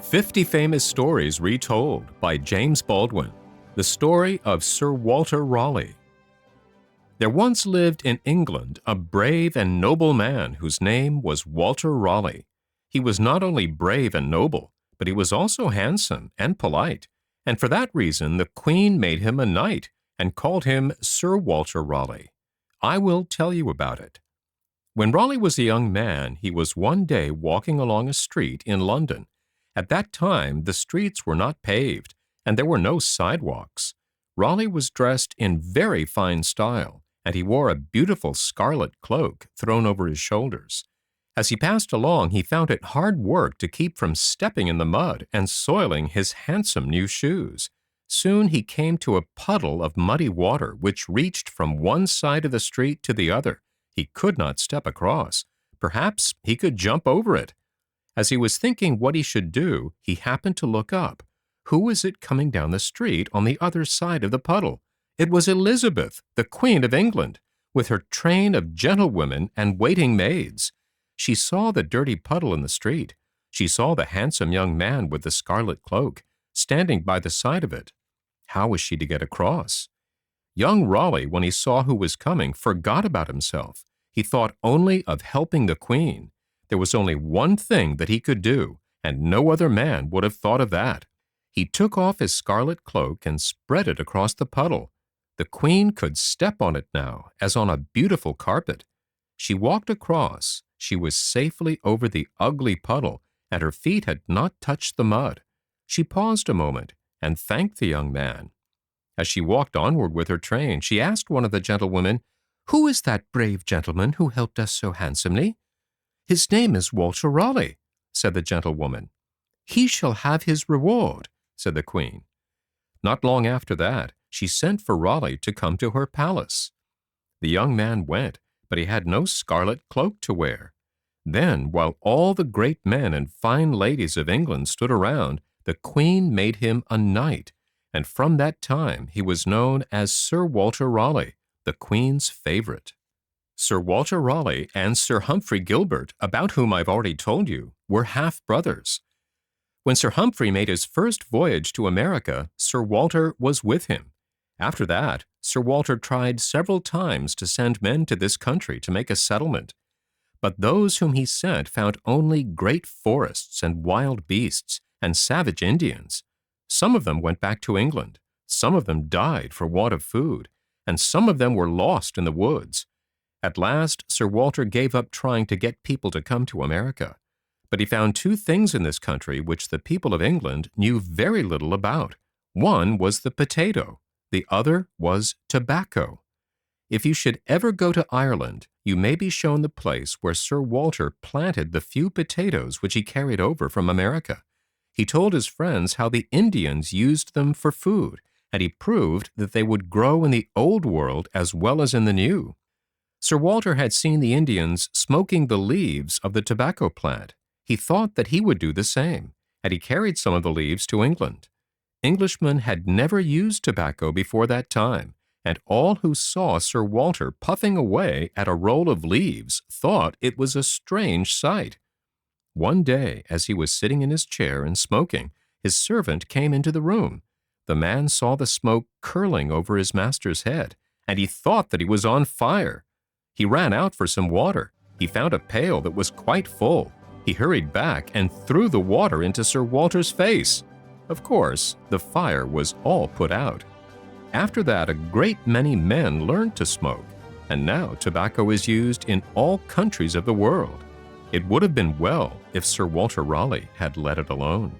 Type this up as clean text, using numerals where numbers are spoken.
50 Famous Stories Retold by James Baldwin. The story of Sir Walter Raleigh. There once lived in England a brave and noble man whose name was Walter Raleigh. He was not only brave and noble, but he was also handsome and polite, and for that reason the Queen made him a knight and called him Sir Walter Raleigh. I will tell you about it. When Raleigh was a young man, he was one day walking along a street in London. At that time, the streets were not paved, and there were no sidewalks. Raleigh was dressed in very fine style, and he wore a beautiful scarlet cloak thrown over his shoulders. As he passed along, he found it hard work to keep from stepping in the mud and soiling his handsome new shoes. Soon he came to a puddle of muddy water which reached from one side of the street to the other. He could not step across. Perhaps he could jump over it. As he was thinking what he should do, he happened to look up. Who was it coming down the street on the other side of the puddle? It was Elizabeth, the Queen of England, with her train of gentlewomen and waiting maids. She saw the dirty puddle in the street. She saw the handsome young man with the scarlet cloak, standing by the side of it. How was she to get across? Young Raleigh, when he saw who was coming, forgot about himself. He thought only of helping the Queen. There was only one thing that he could do, and no other man would have thought of that. He took off his scarlet cloak and spread it across the puddle. The Queen could step on it now, as on a beautiful carpet. She walked across. She was safely over the ugly puddle, and her feet had not touched the mud. She paused a moment and thanked the young man. As she walked onward with her train, she asked one of the gentlewomen, "Who is that brave gentleman who helped us so handsomely?" "His name is Walter Raleigh," said the gentlewoman. "He shall have his reward," said the Queen. Not long after that, she sent for Raleigh to come to her palace. The young man went, but he had no scarlet cloak to wear. Then, while all the great men and fine ladies of England stood around, the Queen made him a knight, and from that time he was known as Sir Walter Raleigh, the Queen's favorite. Sir Walter Raleigh and Sir Humphrey Gilbert, about whom I've already told you, were half-brothers. When Sir Humphrey made his first voyage to America, Sir Walter was with him. After that, Sir Walter tried several times to send men to this country to make a settlement. But those whom he sent found only great forests and wild beasts and savage Indians. Some of them went back to England. Some of them died for want of food, and some of them were lost in the woods. At last, Sir Walter gave up trying to get people to come to America. But he found two things in this country which the people of England knew very little about. One was the potato. The other was tobacco. If you should ever go to Ireland, you may be shown the place where Sir Walter planted the few potatoes which he carried over from America. He told his friends how the Indians used them for food, and he proved that they would grow in the Old World as well as in the New. Sir Walter had seen the Indians smoking the leaves of the tobacco plant. He thought that he would do the same, and he carried some of the leaves to England. Englishmen had never used tobacco before that time, and all who saw Sir Walter puffing away at a roll of leaves thought it was a strange sight. One day, as he was sitting in his chair and smoking, his servant came into the room. The man saw the smoke curling over his master's head, and he thought that he was on fire. He ran out for some water. He found a pail that was quite full. He hurried back and threw the water into Sir Walter's face. Of course, the fire was all put out. After that, a great many men learned to smoke, and now tobacco is used in all countries of the world. It would have been well if Sir Walter Raleigh had let it alone.